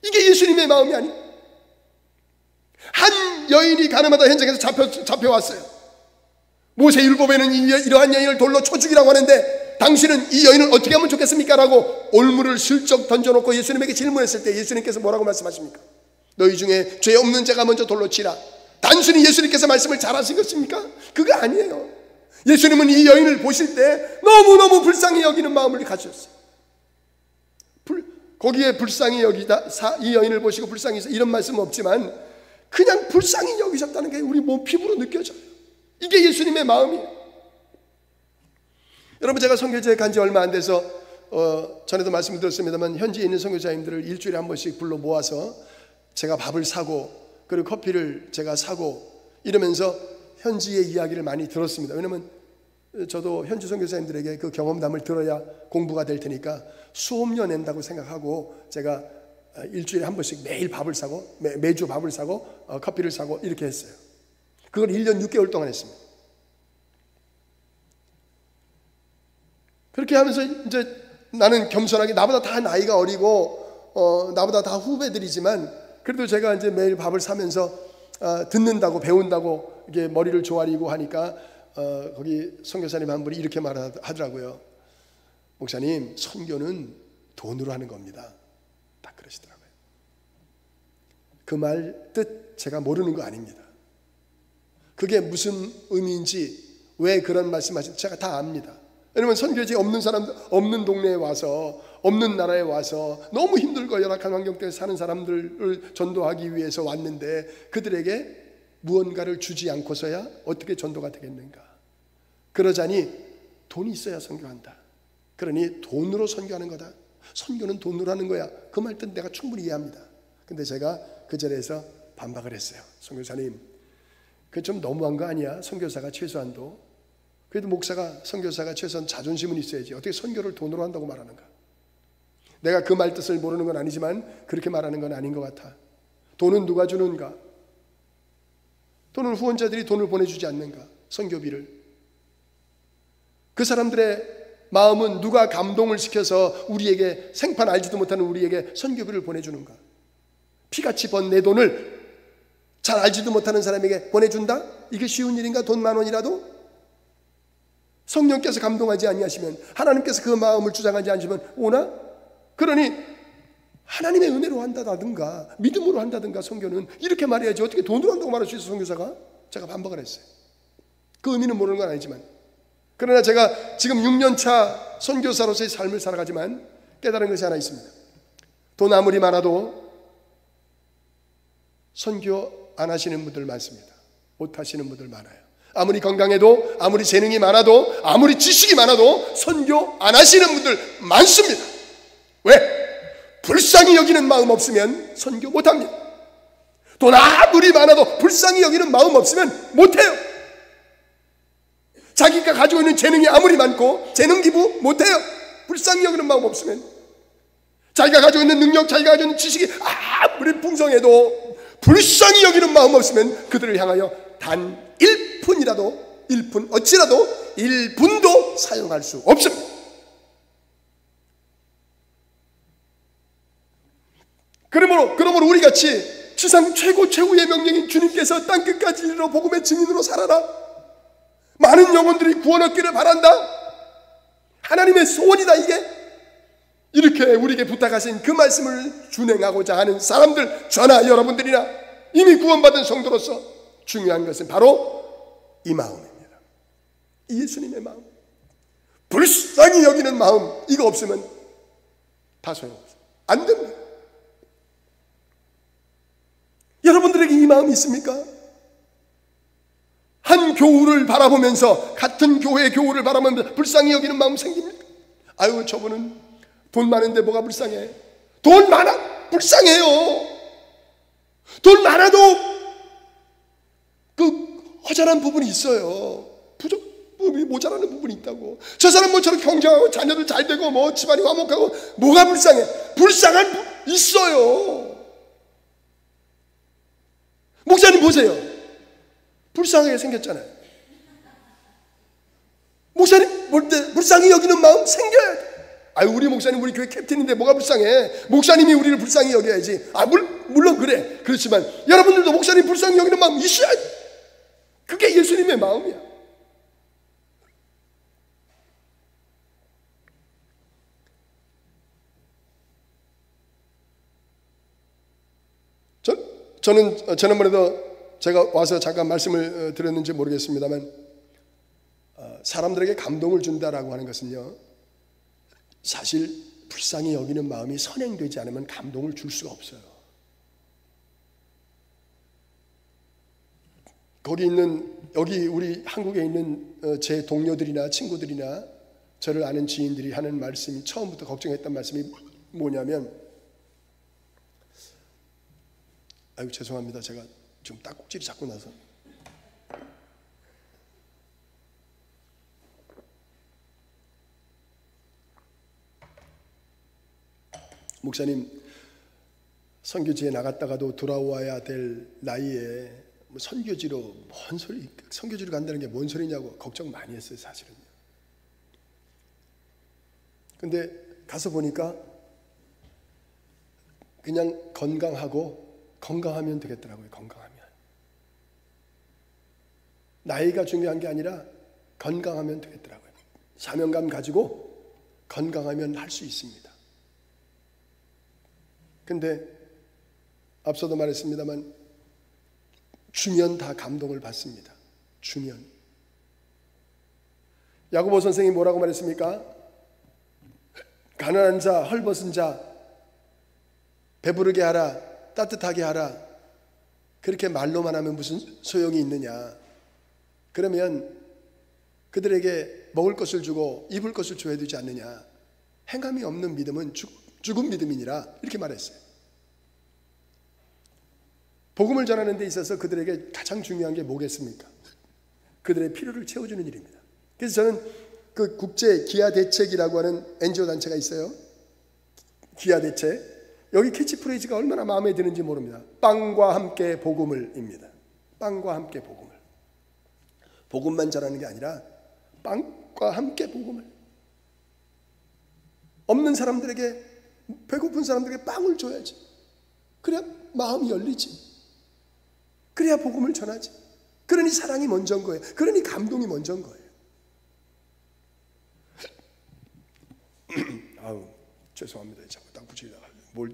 이게 예수님의 마음이 아니에요. 한 여인이 가늠하다 현장에서 잡혀왔어요. 모세 율법에는 이러한 여인을 돌로 쳐 죽이라고 하는데 당신은 이 여인을 어떻게 하면 좋겠습니까? 라고 올무를 슬쩍 던져놓고 예수님에게 질문했을 때 예수님께서 뭐라고 말씀하십니까? 너희 중에 죄 없는 자가 먼저 돌로 치라. 단순히 예수님께서 말씀을 잘하신 것입니까? 그거 아니에요. 예수님은 이 여인을 보실 때 너무너무 불쌍히 여기는 마음을 가지셨어요. 거기에 불쌍히 여기다 이 여인을 보시고 불쌍히 이런 말씀은 없지만 그냥 불쌍히 여기셨다는 게 우리 몸 피부로 느껴져요. 이게 예수님의 마음이에요. 여러분 제가 선교지에 간 지 얼마 안 돼서 전에도 말씀을 드렸습니다만 현지에 있는 선교사님들을 일주일에 한 번씩 불러 모아서 제가 밥을 사고 그리고 커피를 제가 사고 이러면서 현지의 이야기를 많이 들었습니다. 왜냐하면 저도 현지 선교사님들에게 그 경험담을 들어야 공부가 될 테니까 수업료 낸다고 생각하고 제가 일주일에 한 번씩 매일 밥을 사고 매주 밥을 사고 커피를 사고 이렇게 했어요. 그걸 1년 6개월 동안 했습니다. 그렇게 하면서 이제 나는 겸손하게 나보다 다 나이가 어리고 나보다 다 후배들이지만 그래도 제가 이제 매일 밥을 사면서 듣는다고 배운다고 이게 머리를 조아리고 하니까 거기 선교사님 한 분이 이렇게 말하더라고요. 목사님, 선교는 돈으로 하는 겁니다. 딱 그러시더라고요. 그 말 뜻 제가 모르는 거 아닙니다. 그게 무슨 의미인지 왜 그런 말씀하시는지 제가 다 압니다. 왜냐면 선교지 없는 사람들, 없는 동네에 와서 없는 나라에 와서 너무 힘들고 열악한 환경 때문에 사는 사람들을 전도하기 위해서 왔는데 그들에게 무언가를 주지 않고서야 어떻게 전도가 되겠는가. 그러자니 돈이 있어야 선교한다. 그러니 돈으로 선교하는 거다. 선교는 돈으로 하는 거야. 그 말 뜻 내가 충분히 이해합니다. 근데 제가 그 자리에서 반박을 했어요. 선교사님, 그게 좀 너무한 거 아니야? 선교사가 최소한도. 그래도 목사가, 선교사가 최소한 자존심은 있어야지. 어떻게 선교를 돈으로 한다고 말하는가? 내가 그 말 뜻을 모르는 건 아니지만 그렇게 말하는 건 아닌 것 같아. 돈은 누가 주는가? 돈은 후원자들이 돈을 보내주지 않는가? 선교비를. 그 사람들의 마음은 누가 감동을 시켜서 우리에게 생판 알지도 못하는 우리에게 선교비를 보내주는가? 피같이 번 내 돈을 잘 알지도 못하는 사람에게 보내준다? 이게 쉬운 일인가? 돈 10,000원이라도? 성령께서 감동하지 아니하시면 하나님께서 그 마음을 주장하지 않으시면 오나? 그러니 하나님의 은혜로 한다든가 믿음으로 한다든가 선교는 이렇게 말해야지 어떻게 돈으로 한다고 말할 수 있어 선교사가? 제가 반박을 했어요. 그 의미는 모르는 건 아니지만 그러나 제가 지금 6년차 선교사로서의 삶을 살아가지만 깨달은 것이 하나 있습니다. 돈 아무리 많아도 선교 안 하시는 분들 많습니다. 못 하시는 분들 많아요. 아무리 건강해도 아무리 재능이 많아도 아무리 지식이 많아도 선교 안 하시는 분들 많습니다. 왜? 불쌍히 여기는 마음 없으면 선교 못합니다. 돈 아무리 많아도 불쌍히 여기는 마음 없으면 못해요. 자기가 가지고 있는 재능이 아무리 많고 재능 기부 못해요. 불쌍히 여기는 마음 없으면, 자기가 가지고 있는 능력, 자기가 가지고 있는 지식이 아무리 풍성해도 불쌍히 여기는 마음 없으면 그들을 향하여 단 1푼이라도, 1푼 어찌라도 1분도 사용할 수 없습니다. 그러므로 우리같이 지상 최고의 명령인 주님께서 땅끝까지 이르러 복음의 증인으로 살아라, 많은 영혼들이 구원 얻기를 바란다, 하나님의 소원이다, 이렇게 우리에게 부탁하신 그 말씀을 준행하고자 하는 사람들, 저나 여러분들이나 이미 구원받은 성도로서 중요한 것은 바로 이 마음입니다. 이 예수님의 마음, 불쌍히 여기는 마음, 이거 없으면 다 소용없어요. 안 됩니다. 여러분들에게 이 마음이 있습니까? 한 교우를 바라보면서, 같은 교회의 교우를 바라보면서 불쌍히 여기는 마음 생깁니까? 아유, 저분은 돈 많은데 뭐가 불쌍해? 돈 많아? 불쌍해요. 돈 많아도 그 허전한 부분이 있어요. 모자라는 부분이 있다고. 저 사람 뭐처럼 경쟁하고 자녀들 잘 되고 뭐 집안이 화목하고 뭐가 불쌍해? 불쌍한 있어요. 목사님 보세요. 불쌍하게 생겼잖아요. 목사님 볼 때 불쌍히 여기는 마음 생겨야 돼. 아유, 우리 목사님 우리 교회 캡틴인데 뭐가 불쌍해? 목사님이 우리를 불쌍히 여겨야지. 물론 그래. 그렇지만 여러분들도 목사님 불쌍히 여기는 마음 있어야 돼. 그게 예수님의 마음이야. 저는 지난번에도 제가 와서 잠깐 말씀을 드렸는지 모르겠습니다만, 사람들에게 감동을 준다라고 하는 것은요, 사실 불쌍히 여기는 마음이 선행되지 않으면 감동을 줄 수가 없어요. 여기 우리 한국에 있는 제 동료들이나 친구들이나 저를 아는 지인들이 하는 말씀이, 처음부터 걱정했던 말씀이 뭐냐면, 아유, 죄송합니다. 제가 좀 딱꼭지를 잡고 나서. 목사님, 선교지에 나갔다가도 돌아와야 될 나이에 선교지로 뭔 소리, 선교지로 간다는 게 뭔 소리냐고 걱정 많이 했어요, 사실은요. 근데 가서 보니까 그냥 건강하면 되겠더라고요. 건강하면. 나이가 중요한 게 아니라 건강하면 되겠더라고요. 사명감 가지고 건강하면 할 수 있습니다. 근데 앞서도 말했습니다만, 주면 다 감동을 받습니다. 주면. 야고보 선생이 뭐라고 말했습니까? 가난한 자, 헐벗은 자 배부르게 하라, 따뜻하게 하라. 그렇게 말로만 하면 무슨 소용이 있느냐? 그러면 그들에게 먹을 것을 주고 입을 것을 줘야 되지 않느냐? 행함이 없는 믿음은 죽은 믿음이니라, 이렇게 말했어요. 복음을 전하는 데 있어서 그들에게 가장 중요한 게 뭐겠습니까? 그들의 필요를 채워주는 일입니다. 그래서 저는 그 국제 기아대책이라고 하는 NGO 단체가 있어요. 기아대책. 여기 캐치프레이즈가 얼마나 마음에 드는지 모릅니다. 빵과 함께 복음을입니다. 빵과 함께 복음을. 복음만 전하는 게 아니라 빵과 함께 복음을. 없는 사람들에게, 배고픈 사람들에게 빵을 줘야지. 그래야 마음이 열리지. 그래야 복음을 전하지. 그러니 사랑이 먼저인 거예요. 그러니 감동이 먼저인 거예요. 아우, 죄송합니다. 자꾸 딱 붙이다가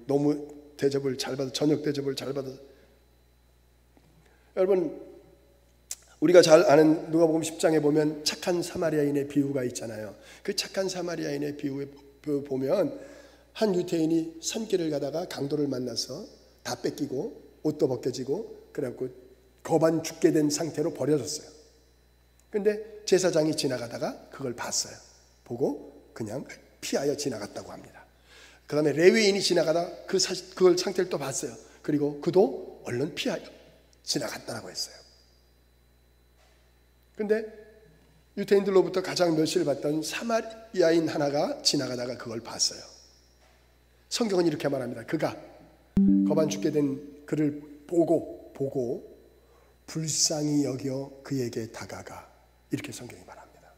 너무 대접을 잘 받아, 저녁 대접을 잘 받아. 여러분, 우리가 잘 아는 누가복음 10장에 보면 착한 사마리아인의 비유가 있잖아요. 그 착한 사마리아인의 비유에 보면 한 유태인이 산길을 가다가 강도를 만나서 다 뺏기고 옷도 벗겨지고 그래갖고 거반 죽게 된 상태로 버려졌어요. 근데 제사장이 지나가다가 그걸 봤어요. 보고 그냥 피하여 지나갔다고 합니다. 그 다음에 레위인이 지나가다 그걸 상태를 또 봤어요. 그리고 그도 얼른 피하여 지나갔다고 했어요. 근데 유대인들로부터 가장 멸시를 받던 사마리아인 하나가 지나가다가 그걸 봤어요. 성경은 이렇게 말합니다. 그가 거반 죽게 된 그를 보고 불쌍히 여겨 그에게 다가가. 이렇게 성경이 말합니다.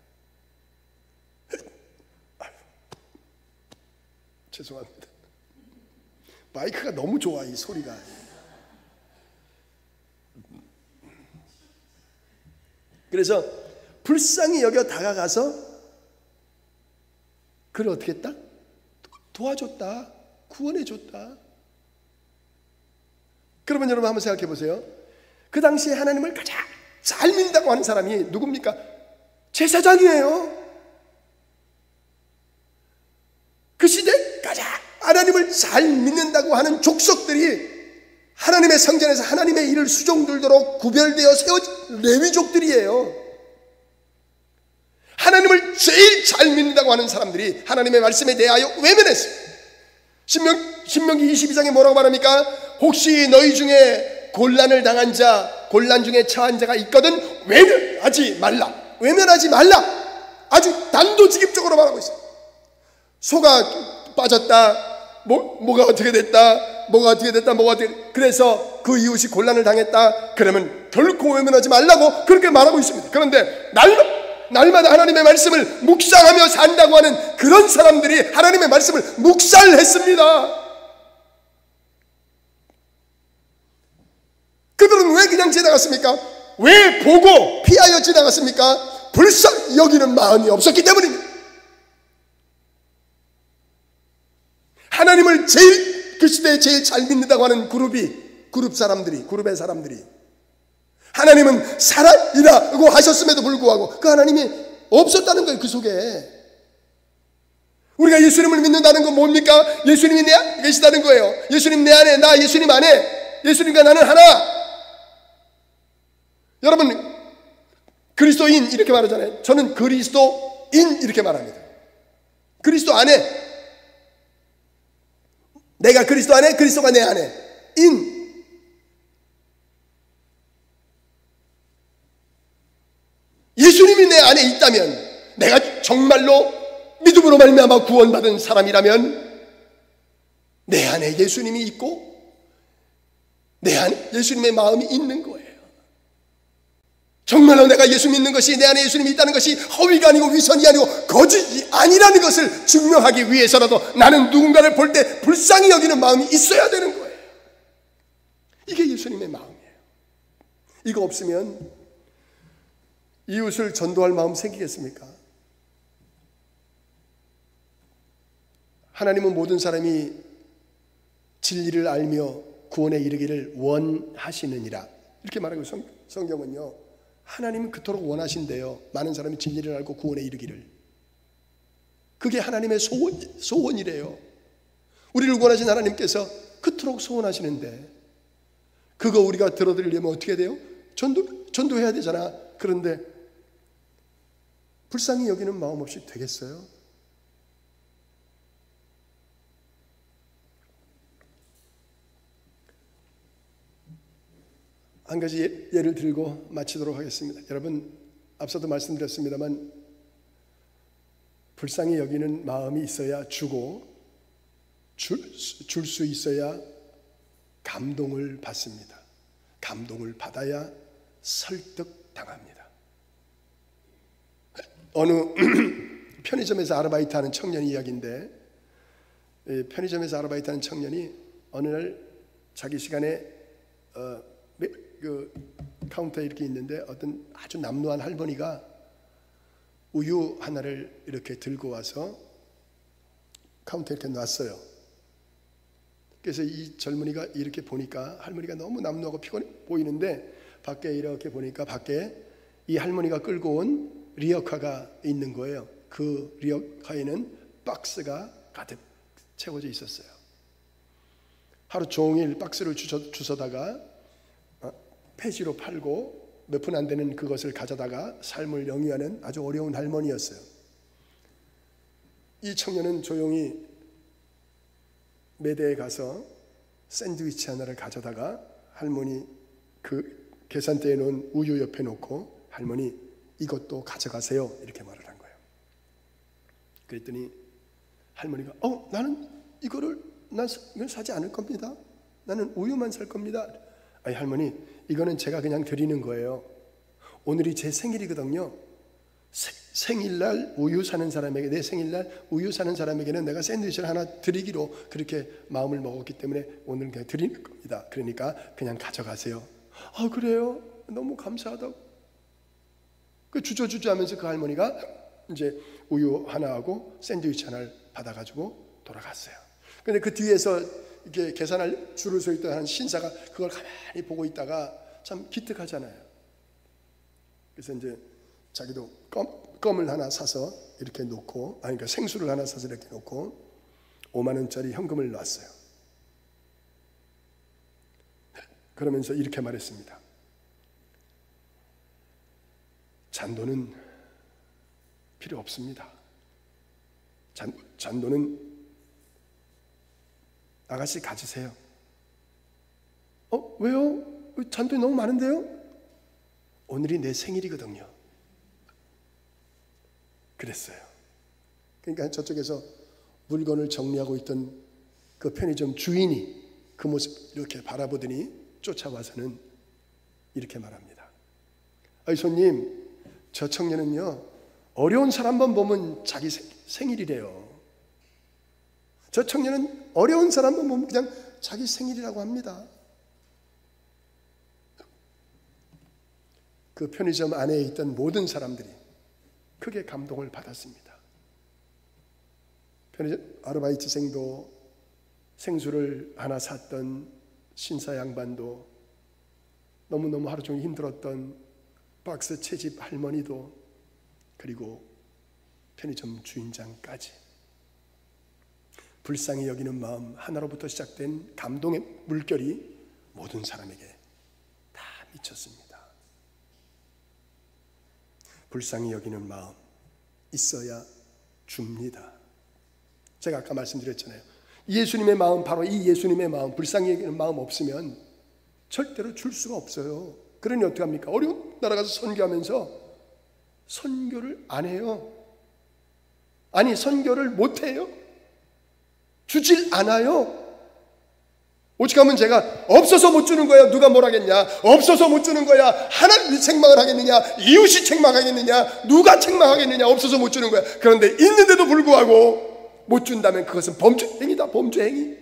죄송합니다. 마이크가 너무 좋아, 이 소리가. 그래서 불쌍히 여겨 다가가서 그를 어떻게 했다? 도와줬다. 구원해줬다. 그러면 여러분 한번 생각해 보세요. 그 당시에 하나님을 가장 잘 믿는다고 하는 사람이 누굽니까? 제사장이에요. 그 시대 가장 하나님을 잘 믿는다고 하는 족속들이 하나님의 성전에서 하나님의 일을 수종들도록 구별되어 세워진 레위족들이에요. 하나님을 제일 잘 믿는다고 하는 사람들이 하나님의 말씀에 대하여 외면했어요. 신명기 22장에 뭐라고 말합니까? 혹시 너희 중에 곤란을 당한 자, 곤란 중에 처한 자가 있거든 외면하지 말라. 외면하지 말라. 아주 단도직입적으로 말하고 있어요. 소가 빠졌다. 뭐가 어떻게 됐다. 그래서 그 이웃이 곤란을 당했다. 그러면 결코 외면하지 말라고 그렇게 말하고 있습니다. 그런데 날마다 하나님의 말씀을 묵상하며 산다고 하는 그런 사람들이 하나님의 말씀을 묵살했습니다. 그들은 왜 그냥 지나갔습니까? 왜 보고 피하여 지나갔습니까? 불쌍히 여기는 마음이 없었기 때문입니다. 하나님을 그 시대에 제일 잘 믿는다고 하는 그룹의 사람들이 하나님은 살아이라고 하셨음에도 불구하고 그 하나님이 없었다는 거예요. 그 속에 우리가 예수님을 믿는다는 건 뭡니까? 예수님이 내 안에 계시다는 거예요. 예수님 내 안에, 나 예수님 안에, 예수님과 나는 하나. 여러분 그리스도인 이렇게 말하잖아요. 저는 그리스도인 이렇게 말합니다. 그리스도 안에, 내가 그리스도 안에, 그리스도가 내 안에. 예수님이 내 안에 있다면, 내가 정말로 믿음으로 말미암아 구원받은 사람이라면 내 안에 예수님이 있고 내 안에 예수님의 마음이 있는 거예요. 정말로 내가 예수 믿는 것이, 내 안에 예수님이 있다는 것이 허위가 아니고 위선이 아니고 거짓이 아니라는 것을 증명하기 위해서라도 나는 누군가를 볼 때 불쌍히 여기는 마음이 있어야 되는 거예요. 이게 예수님의 마음이에요. 이거 없으면 이웃을 전도할 마음 생기겠습니까? 하나님은 모든 사람이 진리를 알며 구원에 이르기를 원하시느니라. 이렇게 말하고 성경은요. 하나님은 그토록 원하신대요. 많은 사람이 진리를 알고 구원에 이르기를. 그게 하나님의 소원이래요. 우리를 구원하신 하나님께서 그토록 소원하시는데 그거 우리가 들어드리려면 어떻게 돼요? 전도해야 되잖아. 그런데 불쌍히 여기는 마음 없이 되겠어요? 한 가지 예를 들고 마치도록 하겠습니다. 여러분, 앞서도 말씀드렸습니다만 불쌍히 여기는 마음이 있어야 주고 줄 수 있어야 감동을 받습니다. 감동을 받아야 설득당합니다. 어느 편의점에서 아르바이트하는 청년의 이야기인데, 편의점에서 아르바이트하는 청년이 어느 날 자기 시간에 그 카운터에 이렇게 있는데 어떤 아주 남루한 할머니가 우유 하나를 이렇게 들고 와서 카운터에 이렇게 놨어요. 그래서 이 젊은이가 이렇게 보니까 할머니가 너무 남루하고 피곤해 보이는데 밖에 이렇게 보니까 밖에 이 할머니가 끌고 온 리어카가 있는 거예요. 그 리어카에는 박스가 가득 채워져 있었어요. 하루 종일 박스를 주워다가 폐지로 팔고 몇 푼 안 되는 그것을 가져다가 삶을 영위하는 아주 어려운 할머니였어요. 이 청년은 조용히 매대에 가서 샌드위치 하나를 가져다가 할머니 그 계산대에 놓은 우유 옆에 놓고 할머니 이것도 가져가세요. 이렇게 말을 한 거예요. 그랬더니 할머니가 나는 이건 사지 않을 겁니다. 나는 우유만 살 겁니다. 아니 할머니, 이거는 제가 그냥 드리는 거예요. 오늘이 제 생일이거든요. 생일날 우유 사는 사람에게, 내 생일날 우유 사는 사람에게는 내가 샌드위치를 하나 드리기로 그렇게 마음을 먹었기 때문에 오늘 그냥 드리는 겁니다. 그러니까 그냥 가져가세요. 그래요? 너무 감사하다고. 그 주저주저 하면서 그 할머니가 이제 우유 하나하고 샌드위치 하나를 받아가지고 돌아갔어요. 근데 그 뒤에서 이렇게 계산할 줄을 서 있던 한 신사가 그걸 가만히 보고 있다가 참 기특하잖아요. 그래서 이제 자기도 껌을 하나 사서 이렇게 놓고, 그러니까 생수를 하나 사서 이렇게 놓고 5만 원짜리 현금을 놨어요. 그러면서 이렇게 말했습니다. 잔돈은 필요 없습니다. 잔돈은 아가씨 가지세요. 왜요? 잔돈이 너무 많은데요? 오늘이 내 생일이거든요. 그랬어요. 그러니까 저쪽에서 물건을 정리하고 있던 그 편의점 주인이 그 모습 이렇게 바라보더니 쫓아와서는 이렇게 말합니다. 손님, 저 청년은요 어려운 사람만 보면 자기 생일이래요. 저 청년은 어려운 사람만 보면 그냥 자기 생일이라고 합니다. 그 편의점 안에 있던 모든 사람들이 크게 감동을 받았습니다. 편의점 아르바이트생도, 생수를 하나 샀던 신사 양반도, 너무너무 하루 종일 힘들었던 박스 채집 할머니도, 그리고 편의점 주인장까지 불쌍히 여기는 마음 하나로부터 시작된 감동의 물결이 모든 사람에게 다 미쳤습니다. 불쌍히 여기는 마음 있어야 줍니다. 제가 아까 말씀드렸잖아요. 예수님의 마음, 바로 이 예수님의 마음, 불쌍히 여기는 마음 없으면 절대로 줄 수가 없어요. 그러니 어떻게 합니까? 어려운 나라 가서 선교하면서 선교를 안 해요. 아니, 선교를 못 해요. 주질 않아요. 오직하면 제가 없어서 못 주는 거야. 누가 뭘 하겠냐? 없어서 못 주는 거야. 하나님이 책망을 하겠느냐? 이웃이 책망하겠느냐? 누가 책망하겠느냐? 없어서 못 주는 거야. 그런데 있는데도 불구하고 못 준다면 그것은 범죄 행위다. 범죄 행위.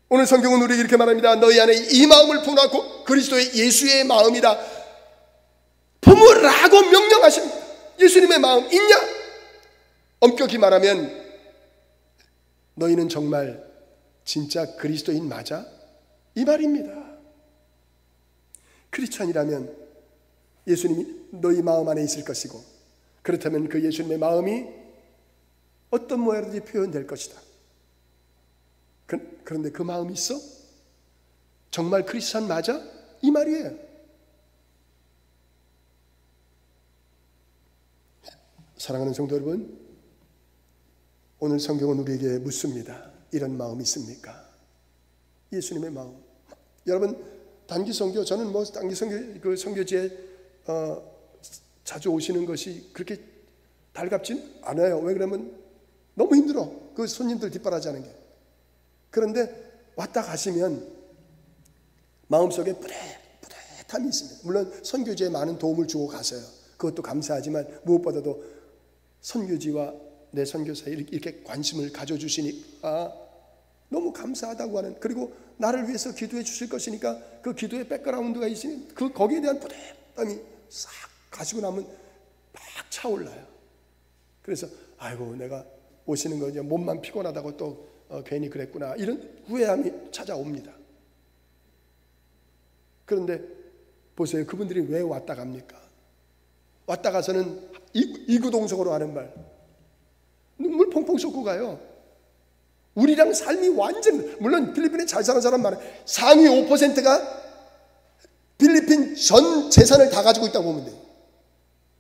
오늘 성경은 우리에게 이렇게 말합니다. 너희 안에 이 마음을 품고 그리스도의 예수의 마음이다 품으라고 명령하십니다. 예수님의 마음 있냐? 엄격히 말하면 너희는 정말 진짜 그리스도인 맞아? 이 말입니다. 크리스찬이라면 예수님이 너희 마음 안에 있을 것이고, 그렇다면 그 예수님의 마음이 어떤 모양으로든지 표현될 것이다. 그런데 그 마음이 있어? 정말 크리스찬 맞아? 이 말이에요. 사랑하는 성도 여러분, 오늘 성경은 우리에게 묻습니다. 이런 마음이 있습니까? 예수님의 마음. 여러분, 단기 선교, 저는 뭐 단기 선교, 그 선교지에 자주 오시는 것이 그렇게 달갑진 않아요. 왜 그러면 너무 힘들어. 그 손님들 뒷바라지하는 게. 그런데 왔다 가시면 마음속에 뿌듯함이 있습니다. 물론 선교지에 많은 도움을 주고 가세요. 그것도 감사하지만 무엇보다도 선교지와 내 선교사에 이렇게 관심을 가져주시니까 너무 감사하다고 하는, 그리고 나를 위해서 기도해 주실 것이니까 그 기도의 백그라운드가 있으면 거기에 대한 뿌듯함이 싹 가시고 나면 막 차올라요. 그래서 아이고, 내가 오시는 거 이제 몸만 피곤하다고 또 괜히 그랬구나, 이런 후회함이 찾아옵니다. 그런데 보세요. 그분들이 왜 왔다 갑니까? 왔다 가서는 이구동성으로 하는 말, 눈물 펑펑 쏟고 가요. 우리랑 삶이 완전, 물론 필리핀에 잘 사는 사람 많아요. 상위 5%가 필리핀 전 재산을 다 가지고 있다고 보면 돼요.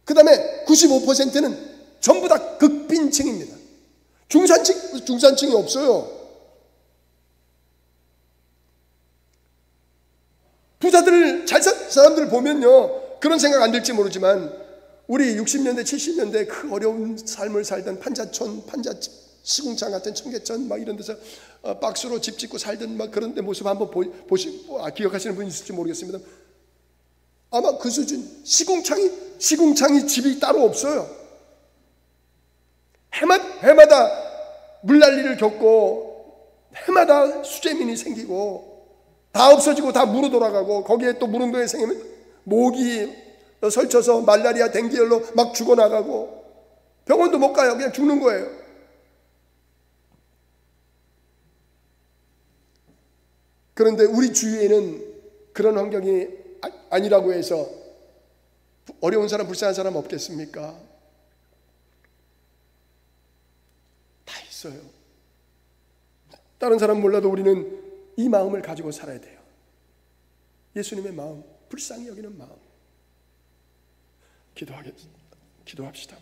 그 다음에 95%는 전부 다 극빈층입니다. 중산층이 없어요. 부자들 잘 산 사람들 보면요, 그런 생각 안 들지 모르지만 우리 60년대 70년대 그 어려운 삶을 살던 판자촌, 시궁창 같은 청계천 막 이런 데서 박스로 집 짓고 살던 막 그런 데 모습 한번 기억하시는 분 있을지 모르겠습니다. 아마 그 수준. 시궁창이 집이 따로 없어요. 해마다 물난리를 겪고 해마다 수재민이 생기고 다 없어지고 다 무로 돌아가고, 거기에 또 무릉도에 생기면 모기 설쳐서 말라리아 댕기열로 막 죽어나가고 병원도 못 가요. 그냥 죽는 거예요. 그런데 우리 주위에는 그런 환경이 아니라고 해서 어려운 사람, 불쌍한 사람 없겠습니까? 다 있어요. 다른 사람 몰라도 우리는 이 마음을 가지고 살아야 돼요. 예수님의 마음, 불쌍히 여기는 마음. 기도합시다.